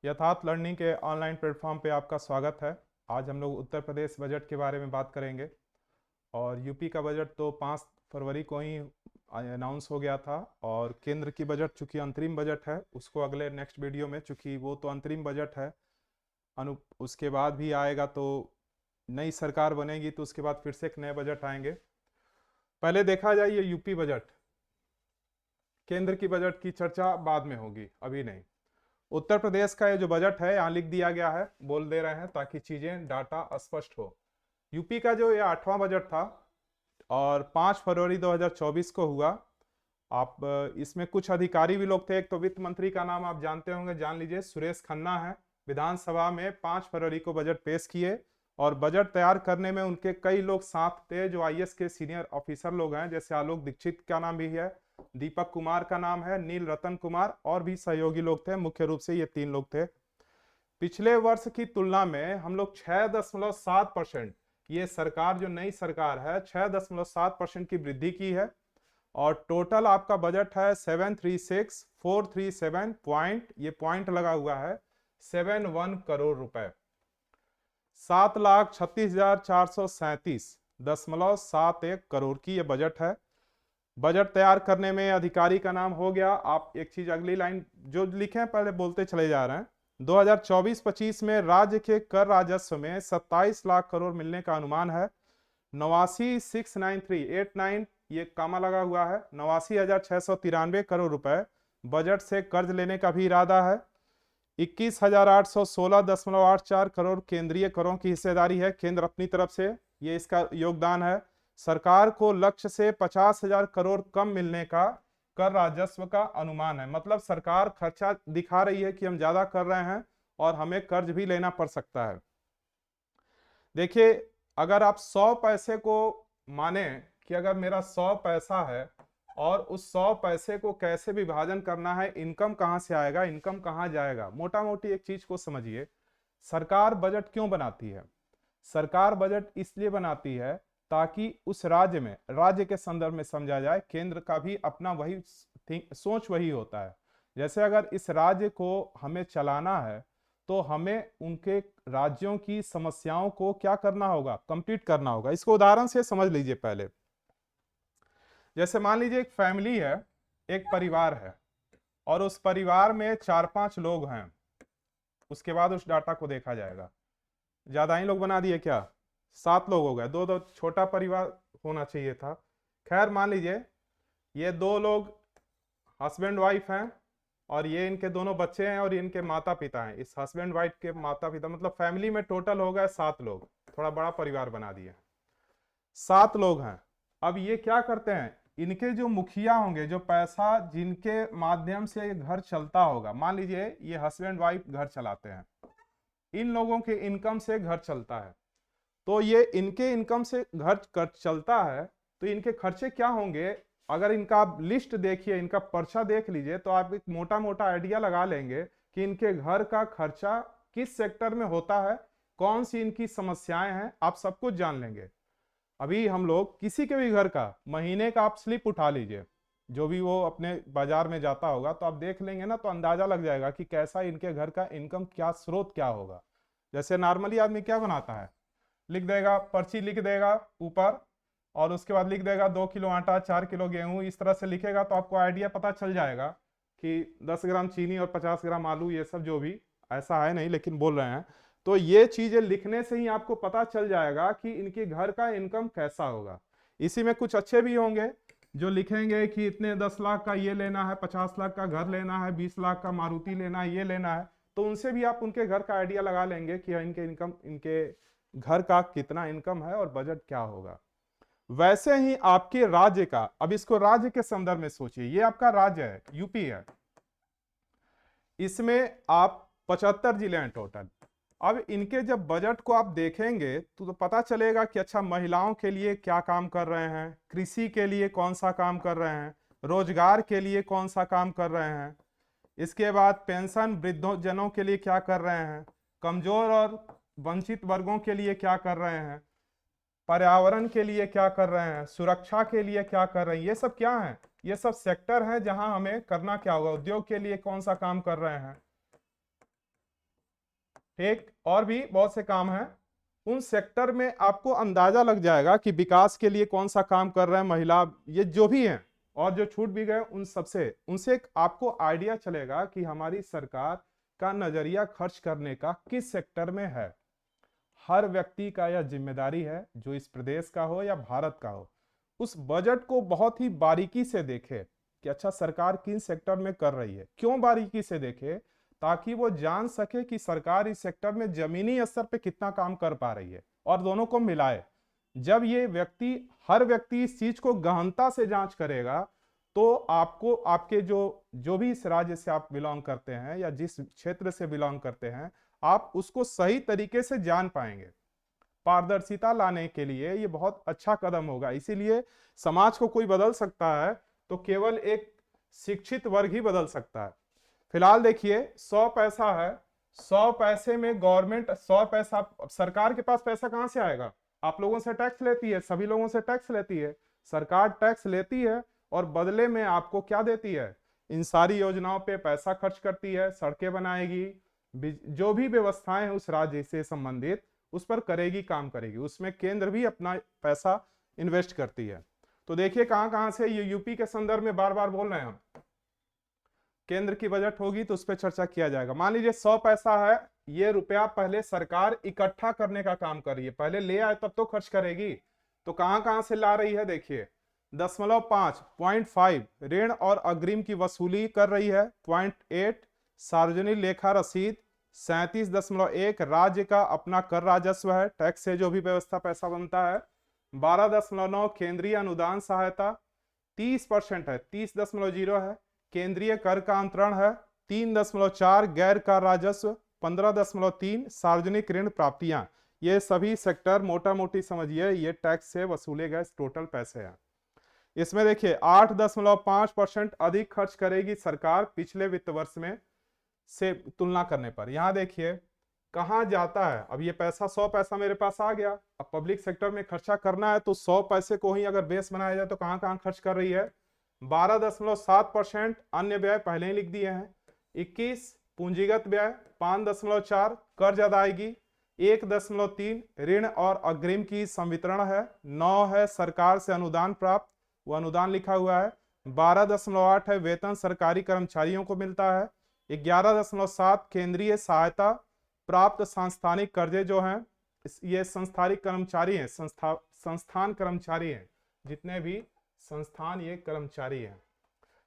यथार्थ लर्निंग के online platform पे आपका स्वागत है। आज हम लोग उत्तर प्रदेश बजट के बारे में बात करेंगे। और यूपी का बजट तो 5 फरवरी को ही अनाउंस हो गया था। और केंद्र की बजट चूंकि अंतरिम बजट है, उसको अगले नेक्स्ट वीडियो में, चूंकि वो तो अंतरिम बजट है, उसके बाद भी आएगा तो नई सरकार बनेगी तो उसके बाद फिर से एक नए बजट आएंगे। पहले देखा जाए ये यूपी बजट, केंद्र की बजट की चर्चा बाद में होगी, अभी नहीं। उत्तर प्रदेश का ये जो बजट है यहाँ लिख दिया गया है, बोल दे रहे हैं ताकि चीजें डाटा स्पष्ट हो। यूपी का जो ये 8वां बजट था और 5 फरवरी 2024 को हुआ। आप इसमें कुछ अधिकारी भी लोग थे। एक तो वित्त मंत्री का नाम आप जानते होंगे, जान लीजिए, सुरेश खन्ना है। विधानसभा में 5 फरवरी को बजट पेश किए और बजट तैयार करने में उनके कई लोग साथ थे जो आईएएस के सीनियर ऑफिसर लोग हैं, जैसे आलोक दीक्षित का नाम भी है, दीपक कुमार का नाम है, नील रतन कुमार, और भी सहयोगी लोग थे। मुख्य रूप से ये 3 लोग थे। पिछले वर्ष की तुलना में हम लोग 6.7%, ये सरकार जो नई सरकार है 6.7% की वृद्धि की है। और टोटल आपका बजट है 736,437 पॉइंट, ये पॉइंट लगा हुआ है, 71 करोड़ रुपए, 7,36,437.71 करोड़ की ये बजट है। बजट तैयार करने में अधिकारी का नाम हो गया। आप एक चीज अगली लाइन जो लिखे हैं पहले बोलते चले जा रहे हैं। 2024-25 में राज्य के कर राजस्व में 27 लाख करोड़ मिलने का अनुमान है। 89,693,89, ये कामा लगा हुआ है, 89,693 करोड़ रुपए बजट से कर्ज लेने का भी इरादा है। 21,816.84 करोड़ केंद्रीय करों की हिस्सेदारी है, केंद्र अपनी तरफ से ये इसका योगदान है। सरकार को लक्ष्य से 50,000 करोड़ कम मिलने का कर राजस्व का अनुमान है। मतलब सरकार खर्चा दिखा रही है कि हम ज्यादा कर रहे हैं और हमें कर्ज भी लेना पड़ सकता है। देखिए, अगर आप 100 पैसे को माने कि अगर मेरा 100 पैसा है और उस 100 पैसे को कैसे विभाजन करना है, इनकम कहां से आएगा, इनकम कहां जाएगा, मोटा मोटी एक चीज को समझिए। सरकार बजट क्यों बनाती है? सरकार बजट इसलिए बनाती है ताकि उस राज्य में, राज्य के संदर्भ में समझा जाए, केंद्र का भी अपना वही सोच वही होता है। जैसे अगर इस राज्य को हमें चलाना है तो हमें उनके राज्यों की समस्याओं को क्या करना होगा, कंप्लीट करना होगा। इसको उदाहरण से समझ लीजिए। पहले जैसे मान लीजिए एक फैमिली है, एक परिवार है, और उस परिवार में 4-5 लोग हैं। उसके बाद उस डाटा को देखा जाएगा। ज्यादा ही लोग बना दिए क्या? 7 लोग हो गए, दो दो, छोटा परिवार होना चाहिए था। खैर, मान लीजिए ये 2 लोग हस्बैंड वाइफ हैं और ये इनके दोनों बच्चे हैं और इनके माता पिता हैं। इस हस्बैंड वाइफ के माता पिता, मतलब फैमिली में टोटल हो गए 7 लोग। थोड़ा बड़ा परिवार बना दिए, 7 लोग हैं। अब ये क्या करते हैं, इनके जो मुखिया होंगे, जो पैसा जिनके माध्यम से ये घर चलता होगा, मान लीजिए ये हस्बैंड वाइफ घर चलाते हैं, इन लोगों के इनकम से घर चलता है। तो ये इनके इनकम से घर चलता है तो इनके खर्चे क्या होंगे? अगर इनका आप लिस्ट देखिए, इनका पर्चा देख लीजिए, तो आप एक मोटा मोटा आइडिया लगा लेंगे कि इनके घर का खर्चा किस सेक्टर में होता है, कौन सी इनकी समस्याएं हैं, आप सब कुछ जान लेंगे। अभी हम लोग किसी के भी घर का महीने का आप स्लिप उठा लीजिए, जो भी वो अपने बाजार में जाता होगा, तो आप देख लेंगे ना, तो अंदाजा लग जाएगा कि कैसा इनके घर का इनकम, क्या स्रोत क्या होगा। जैसे नॉर्मली आदमी क्या बनाता है, लिख देगा, पर्ची लिख देगा ऊपर, और उसके बाद लिख देगा 2 किलो आटा, 4 किलो गेहूं, इस तरह से लिखेगा तो आपको आइडिया पता चल जाएगा कि 10 ग्राम चीनी और 50 ग्राम आलू, ये सब जो भी, ऐसा है नहीं लेकिन बोल रहे हैं। तो ये चीजें लिखने से ही आपको पता चल जाएगा कि इनके घर का इनकम कैसा होगा। इसी में कुछ अच्छे भी होंगे जो लिखेंगे कि इतने 10 लाख का ये लेना है, 50 लाख का घर लेना है, 20 लाख का मारुति लेना है, ये लेना है। तो उनसे भी आप उनके घर का आइडिया लगा लेंगे कि इनके इनकम, इनके घर का कितना इनकम है और बजट क्या होगा। वैसे ही आपके राज्य का, अब इसको राज्य के संदर्भ में सोचिए, ये आपका राज्य है, यूपी है, इसमें आप 75 जिले हैं टोटल। अब इनके जब बजट को आप देखेंगे तो पता चलेगा कि अच्छा, महिलाओं के लिए क्या काम कर रहे हैं, कृषि के लिए कौन सा काम कर रहे हैं, रोजगार के लिए कौन सा काम कर रहे हैं, इसके बाद पेंशन वृद्धजनों के लिए क्या कर रहे हैं, कमजोर और वंचित वर्गों के लिए क्या कर रहे हैं, पर्यावरण के लिए क्या कर रहे हैं, सुरक्षा के लिए क्या कर रहे हैं। ये सब क्या है? ये सब सेक्टर हैं जहां हमें करना क्या होगा। उद्योग के लिए कौन सा काम कर रहे हैं, ठीक, और भी बहुत से काम हैं। उन सेक्टर में आपको अंदाजा लग जाएगा कि विकास के लिए कौन सा काम कर रहे हैं महिला, ये जो भी हैं और जो छूट भी गए उन सबसे उनसे एक आपको आइडिया चलेगा कि हमारी सरकार का नजरिया खर्च करने का किस सेक्टर में है। हर व्यक्ति का यह जिम्मेदारी है, जो इस प्रदेश का हो या भारत का हो, उस बजट को बहुत ही बारीकी से देखे कि अच्छा सरकार किन सेक्टर में कर रही है। क्यों बारीकी से देखे? ताकि वो जान सके कि सरकार इस सेक्टर में जमीनी स्तर पे कितना काम कर पा रही है और दोनों को मिलाए। जब ये व्यक्ति, हर व्यक्ति इस चीज को गहनता से जांच करेगा, तो आपको आपके जो जो भी इस राज्य से आप बिलोंग करते हैं या जिस क्षेत्र से बिलोंग करते हैं, आप उसको सही तरीके से जान पाएंगे। पारदर्शिता लाने के लिए ये बहुत अच्छा कदम होगा। इसीलिए समाज को कोई बदल सकता है तो केवल एक शिक्षित वर्ग ही बदल सकता है। फिलहाल देखिए 100 पैसा है, 100 पैसे में गवर्नमेंट 100 पैसा, सरकार के पास पैसा कहां से आएगा? आप लोगों से टैक्स लेती है, सभी लोगों से टैक्स लेती है। सरकार टैक्स लेती है और बदले में आपको क्या देती है? इन सारी योजनाओं पे पैसा खर्च करती है, सड़कें बनाएगी, जो भी व्यवस्थाएं हैं उस राज्य से संबंधित उस पर करेगी, काम करेगी। उसमें केंद्र भी अपना पैसा इन्वेस्ट करती है। तो देखिए कहां कहां से, ये यूपी के संदर्भ में बार बार बोल रहे हैं हम, केंद्र की बजट होगी तो उस पर चर्चा किया जाएगा। मान लीजिए 100 पैसा है, ये रुपया पहले सरकार इकट्ठा करने का काम कर रही है, पहले ले आए तब तो खर्च करेगी। तो कहां कहां से ला रही है? देखिए 0.5 ऋण और अग्रिम की वसूली कर रही है, 0.8 सार्वजनिक लेखा रसीद, 37.1 राज्य का अपना कर राजस्व है, टैक्स से जो भी व्यवस्था पैसा बनता है, 12.9 केंद्रीय अनुदान सहायता, 30% है, 30.0 है केंद्रीय कर का अंतरण है, 3.4 गैर कर राजस्व, 15.3 सार्वजनिक ऋण प्राप्तियां। ये सभी सेक्टर मोटा मोटी समझिए ये टैक्स से वसूले गए टोटल पैसे हैं। इसमें देखिए 8.5% अधिक खर्च करेगी सरकार पिछले वित्त वर्ष में से तुलना करने पर। यहां देखिए कहां जाता है। अब ये पैसा 100 पैसा मेरे पास आ गया, अब पब्लिक सेक्टर में खर्चा करना है तो 100 पैसे को ही अगर बेस बनाया जाए तो कहां कहां खर्च कर रही है? 12.7% अन्य व्यय पहले ही लिख दिए हैं, 21 पूंजीगत व्यय, 5.4 कर्ज अदायगी, 1.3 ऋण और अग्रिम की संवितरण है, 9 है सरकार से अनुदान प्राप्त, वो अनुदान लिखा हुआ है, 12.8 है वेतन सरकारी कर्मचारियों को मिलता है, 11.7 केंद्रीय सहायता प्राप्त सांस्थानिक कर्जे जो हैं, ये संस्थानिक कर्मचारी हैं, संस्थान कर्मचारी हैं, जितने भी संस्थान ये कर्मचारी हैं।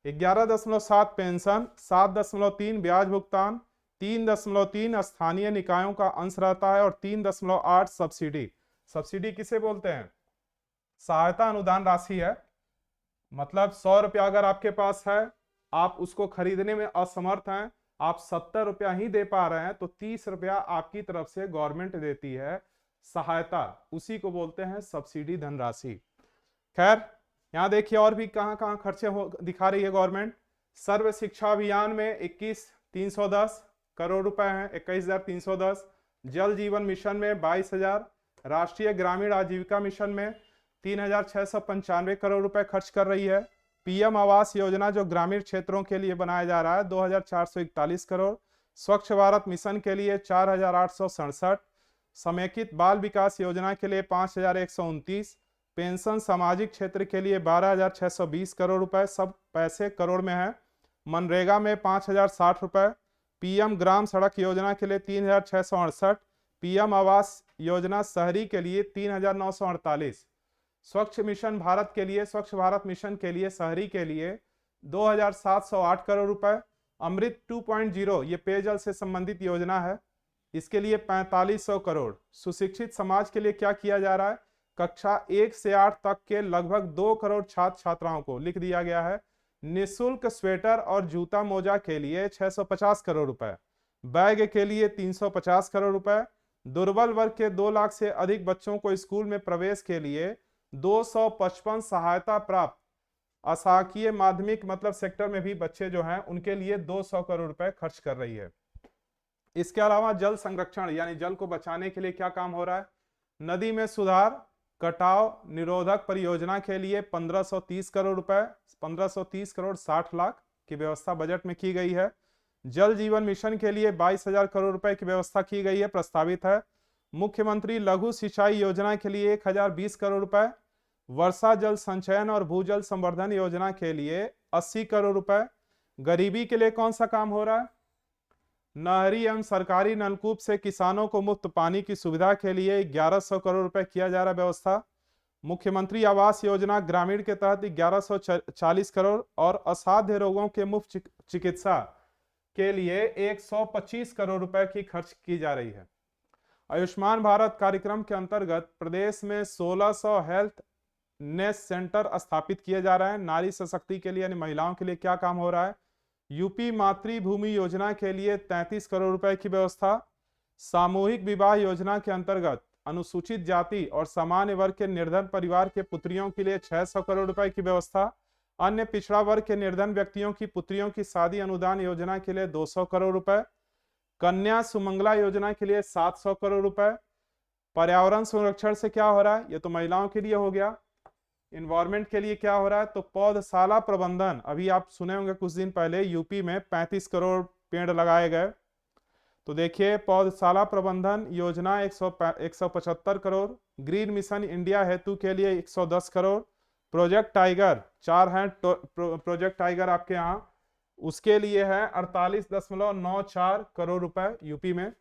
11.7 पेंशन, 7.3 ब्याज भुगतान, 3.3 स्थानीय निकायों का अंश रहता है और 3.8 सब्सिडी। सब्सिडी किसे बोलते हैं? सहायता अनुदान राशि है। मतलब 100 रुपया अगर आपके पास है, आप उसको खरीदने में असमर्थ हैं, आप 70 रुपया ही दे पा रहे हैं, तो 30 रुपया आपकी तरफ से गवर्नमेंट देती है सहायता, उसी को बोलते हैं सब्सिडी धनराशि। खैर यहां देखिए और भी कहां कहां खर्चे दिखा रही है गवर्नमेंट। सर्व शिक्षा अभियान में 21,310 करोड़ रुपए हैं, 21,310। जल जीवन मिशन में 22,000, राष्ट्रीय ग्रामीण आजीविका मिशन में 3,695 करोड़ रुपए खर्च कर रही है। पीएम आवास योजना जो ग्रामीण क्षेत्रों के लिए बनाया जा रहा है 2,441 करोड़। स्वच्छ भारत मिशन के लिए 4,867, समेकित बाल विकास योजना के लिए 5,129, पेंशन सामाजिक क्षेत्र के लिए 12,620 करोड़ रुपए, सब पैसे करोड़ में है। मनरेगा में 5,060 रुपए, पीएम ग्राम सड़क योजना के लिए 3,668, पीएम आवास योजना शहरी के लिए 3,948, स्वच्छ मिशन भारत के लिए, स्वच्छ भारत मिशन के लिए शहरी के लिए 2,708 करोड़ रुपए। अमृत 2.0 ये पेयजल से संबंधित योजना है, इसके लिए 4,500 करोड़। सुशिक्षित समाज के लिए क्या किया जा रहा है? कक्षा 1 से 8 तक के लगभग 2 करोड़ छात्र छात्राओं को लिख दिया गया है निःशुल्क स्वेटर और जूता मोजा के लिए 650 करोड़ रुपए, बैग के लिए 350 करोड़ रुपए, दुर्बल वर्ग के 2 लाख से अधिक बच्चों को स्कूल में प्रवेश के लिए 255 सहायता प्राप्त अशासकीय माध्यमिक मतलब सेक्टर में भी बच्चे जो हैं उनके लिए 200 करोड़ रुपए खर्च कर रही है। इसके अलावा जल संरक्षण यानी जल को बचाने के लिए क्या काम हो रहा है? नदी में सुधार कटाव निरोधक परियोजना के लिए 1530 करोड़ रुपए, 1530 करोड़ 60 लाख की व्यवस्था बजट में की गई है। जल जीवन मिशन के लिए 22,000 करोड़ रुपए की व्यवस्था की गई है, प्रस्तावित है। मुख्यमंत्री लघु सिंचाई योजना के लिए 1,020 करोड़ रुपए, वर्षा जल संचयन और भूजल संवर्धन योजना के लिए 80 करोड़ रुपए। गरीबी के लिए कौन सा काम हो रहा है? नहरी एवं सरकारी नलकूप से किसानों को मुफ्त पानी की सुविधा के लिए 1100 करोड़ रुपए किया जा रहा है व्यवस्था। मुख्यमंत्री आवास योजना ग्रामीण के तहत 1140 करोड़ और असाध्य रोगों के मुफ्त चिकित्सा के लिए 125 करोड़ रुपए की खर्च की जा रही है। आयुष्मान भारत कार्यक्रम के अंतर्गत प्रदेश में 1600 हेल्थ नेस सेंटर स्थापित किए जा रहे हैं। नारी सशक्ति के लिए यानी महिलाओं के लिए क्या काम हो रहा है? यूपी मातृभूमि योजना के लिए 33 करोड़ रुपए की व्यवस्था। सामूहिक विवाह योजना के अंतर्गत अनुसूचित जाति और सामान्य वर्ग के निर्धन परिवार के पुत्रियों के लिए 600 करोड़ रुपए की व्यवस्था। अन्य पिछड़ा वर्ग के निर्धन व्यक्तियों की पुत्रियों की शादी अनुदान योजना के लिए 200 करोड़ रुपए। कन्या सुमंगला योजना के लिए 700 करोड़ रुपए। पर्यावरण संरक्षण से क्या हो रहा है? ये तो महिलाओं के लिए हो गया। इन्वायरमेंट के लिए क्या हो रहा है? तो पौधशाला प्रबंधन, अभी आप सुने होंगे कुछ दिन पहले यूपी में 35 करोड़ पेड़ लगाए गए। तो देखिए पौधशाला प्रबंधन योजना 175 करोड़। ग्रीन मिशन इंडिया हेतु के लिए 110 करोड़। प्रोजेक्ट टाइगर 4 हैं प्रोजेक्ट टाइगर आपके यहाँ, उसके लिए है 48.94 करोड़ रुपए यूपी में।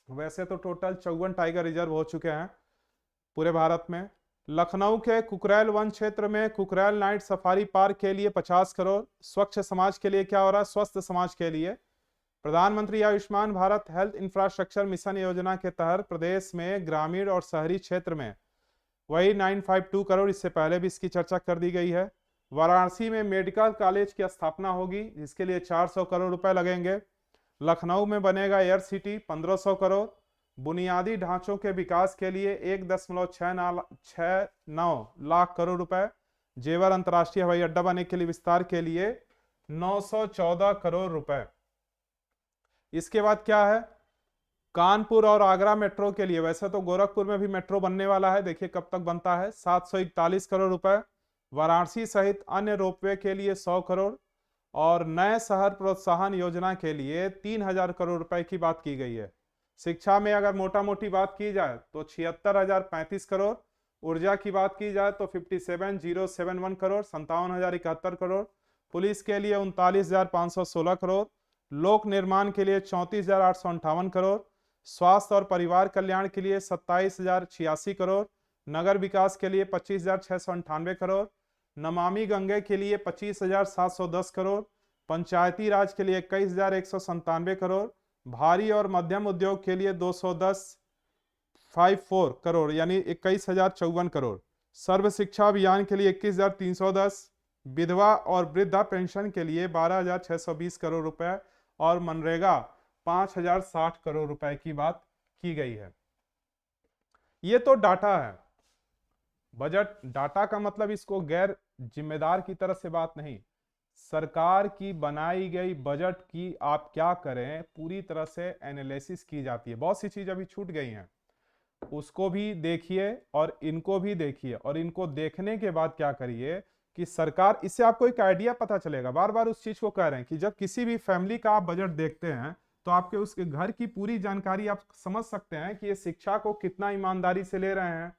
वैसे तो टोटल 54 टाइगर रिजर्व हो चुके हैं पूरे भारत में। लखनऊ के कुकरेल वन क्षेत्र में कुकरेल नाइट सफारी पार्क के लिए 50 करोड़। स्वच्छ समाज के लिए क्या हो रहा है? स्वस्थ समाज के लिए प्रधानमंत्री Ayushman Bharat health infrastructure mission योजना के तहत प्रदेश में ग्रामीण और शहरी क्षेत्र में वही 952 करोड़, इससे पहले भी इसकी चर्चा कर दी गई है। वाराणसी में मेडिकल कॉलेज की स्थापना होगी जिसके लिए 400 करोड़ रुपए लगेंगे। लखनऊ में बनेगा एयर सिटी 1500 करोड़। बुनियादी ढांचों के विकास के लिए 1.69 लाख करोड़ रुपए। जेवर अंतर्राष्ट्रीय हवाई अड्डा बनने के लिए विस्तार के लिए 914 करोड़ रुपए। इसके बाद क्या है? कानपुर और आगरा मेट्रो के लिए, वैसे तो गोरखपुर में भी मेट्रो बनने वाला है, देखिए कब तक बनता है, 741 करोड़ रुपए। वाराणसी सहित अन्य रोपवे के लिए 100 करोड़ और नए शहर प्रोत्साहन योजना के लिए 3000 करोड़ रुपए की बात की गई है। शिक्षा में अगर मोटा मोटी बात की जाए तो 76,035 करोड़। ऊर्जा की बात की जाए तो 57,071 करोड़, 57,071 करोड़। पुलिस के लिए 39,516 करोड़। लोक निर्माण के लिए 34,858 करोड़। स्वास्थ्य और परिवार कल्याण के लिए 27,086 करोड़। नगर विकास के लिए 25,698 करोड़। नमामि गंगे के लिए 25,710 करोड़। पंचायती राज के लिए 21,197 करोड़। भारी और मध्यम उद्योग के लिए 210.54 करोड़ यानी 21,054 करोड़। सर्व शिक्षा अभियान के लिए 21,310। विधवा और वृद्धा पेंशन के लिए 12,620 करोड़ रुपए और मनरेगा 5,060 करोड़ रुपए की बात की गई है। ये तो डाटा है। बजट डाटा का मतलब इसको गैर जिम्मेदार की तरह से बात नहीं, सरकार की बनाई गई बजट की आप क्या करें पूरी तरह से एनालिसिस की जाती है। बहुत सी चीज अभी छूट गई हैं, उसको भी देखिए और इनको भी देखिए और इनको देखने के बाद क्या करिए कि सरकार, इससे आपको एक आइडिया पता चलेगा। बार बार उस चीज को कह रहे हैं कि जब किसी भी फैमिली का आप बजट देखते हैं तो आपके उसके घर की पूरी जानकारी आप समझ सकते हैं कि ये शिक्षा को कितना ईमानदारी से ले रहे हैं,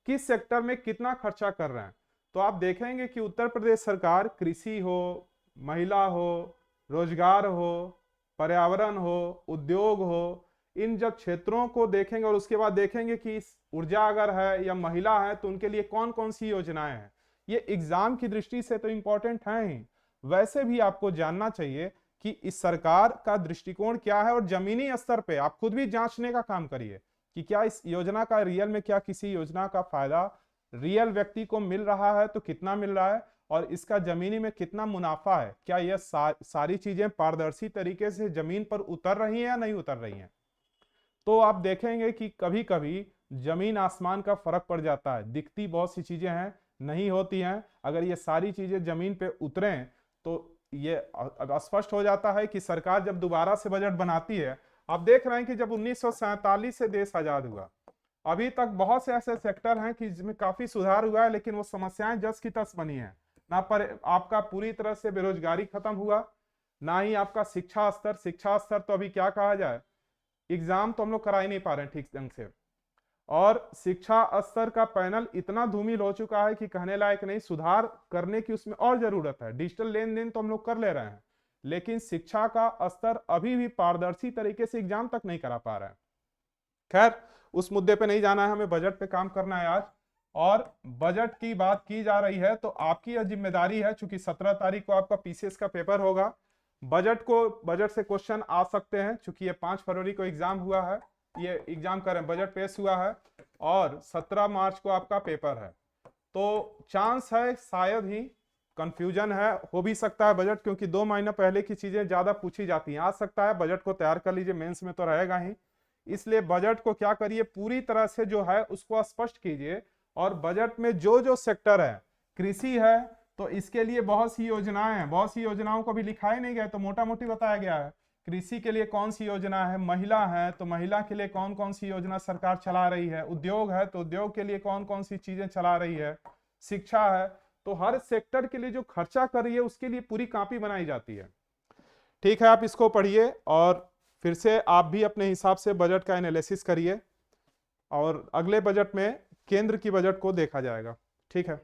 किस सेक्टर में कितना खर्चा कर रहे हैं। तो आप देखेंगे कि उत्तर प्रदेश सरकार कृषि हो, महिला हो, रोजगार हो, पर्यावरण हो, उद्योग हो, इन जब क्षेत्रों को देखेंगे और उसके बाद देखेंगे कि ऊर्जा अगर है या महिला है तो उनके लिए कौन कौन सी योजनाएं हैं, ये एग्जाम की दृष्टि से तो इंपॉर्टेंट है ही, वैसे भी आपको जानना चाहिए कि इस सरकार का दृष्टिकोण क्या है और जमीनी स्तर पे आप खुद भी जांचने का काम करिए कि क्या इस योजना का रियल में, क्या किसी योजना का फायदा रियल व्यक्ति को मिल रहा है तो कितना मिल रहा है और इसका जमीनी में कितना मुनाफा है, क्या यह सारी चीजें पारदर्शी तरीके से जमीन पर उतर रही हैं या नहीं उतर रही हैं। तो आप देखेंगे कि कभी कभी जमीन आसमान का फर्क पड़ जाता है, दिखती बहुत सी चीजें हैं नहीं होती हैं। अगर ये सारी चीजें जमीन पे उतरें तो ये स्पष्ट हो जाता है कि सरकार जब दोबारा से बजट बनाती है, आप देख रहे हैं कि जब 1947 से देश आजाद हुआ अभी तक बहुत से ऐसे सेक्टर हैं कि जिसमें काफी सुधार हुआ है, लेकिन वो समस्याएं जस की तस बनी हैं। ना पर आपका पूरी तरह से बेरोजगारी खत्म हुआ, ना ही आपका शिक्षा स्तर तो अभी क्या कहा जाए, एग्जाम तो हम लोग करा ही नहीं पा रहे हैं ठीक ढंग से। और शिक्षा स्तर का पैनल इतना धूमिल हो चुका है कि कहने लायक नहीं, सुधार करने की उसमें और जरूरत है। डिजिटल लेन देन तो हम लोग कर ले रहे हैं, लेकिन शिक्षा का स्तर अभी भी पारदर्शी तरीके से एग्जाम तक नहीं करा पा रहे हैं। खैर, उस मुद्दे पे नहीं जाना है, हमें बजट पे काम करना है आज। और बजट की बात की जा रही है तो आपकी यह जिम्मेदारी है, चूंकि 17 तारीख को आपका पीसीएस का पेपर होगा, बजट से क्वेश्चन आ सकते हैं, चूंकि ये 5 फरवरी को एग्जाम हुआ है, ये एग्जाम करें बजट पेश हुआ है और 17 मार्च को आपका पेपर है, तो चांस है शायद ही, कंफ्यूजन है, हो भी सकता है बजट, क्योंकि 2 महीना पहले की चीजें ज्यादा पूछी जाती हैं, आ सकता है बजट को तैयार कर लीजिए, मेंस में तो रहेगा ही। इसलिए बजट को क्या करिए, पूरी तरह से जो है उसको स्पष्ट कीजिए। और बजट में जो जो सेक्टर है, कृषि है तो इसके लिए बहुत सी योजनाएं हैं, बहुत सी योजनाओं को भी लिखाए नहीं गया, तो मोटा मोटी बताया गया है कृषि के लिए कौन सी योजना है, महिला है तो महिला के लिए कौन कौन सी योजना सरकार चला रही है, उद्योग है तो उद्योग के लिए कौन कौन सी चीजें चला रही है, शिक्षा है, तो हर सेक्टर के लिए जो खर्चा कर रही है उसके लिए पूरी कॉपी बनाई जाती है। ठीक है, आप इसको पढ़िए और फिर से आप भी अपने हिसाब से बजट का एनालिसिस करिए, और अगले बजट में केंद्र की बजट को देखा जाएगा। ठीक है।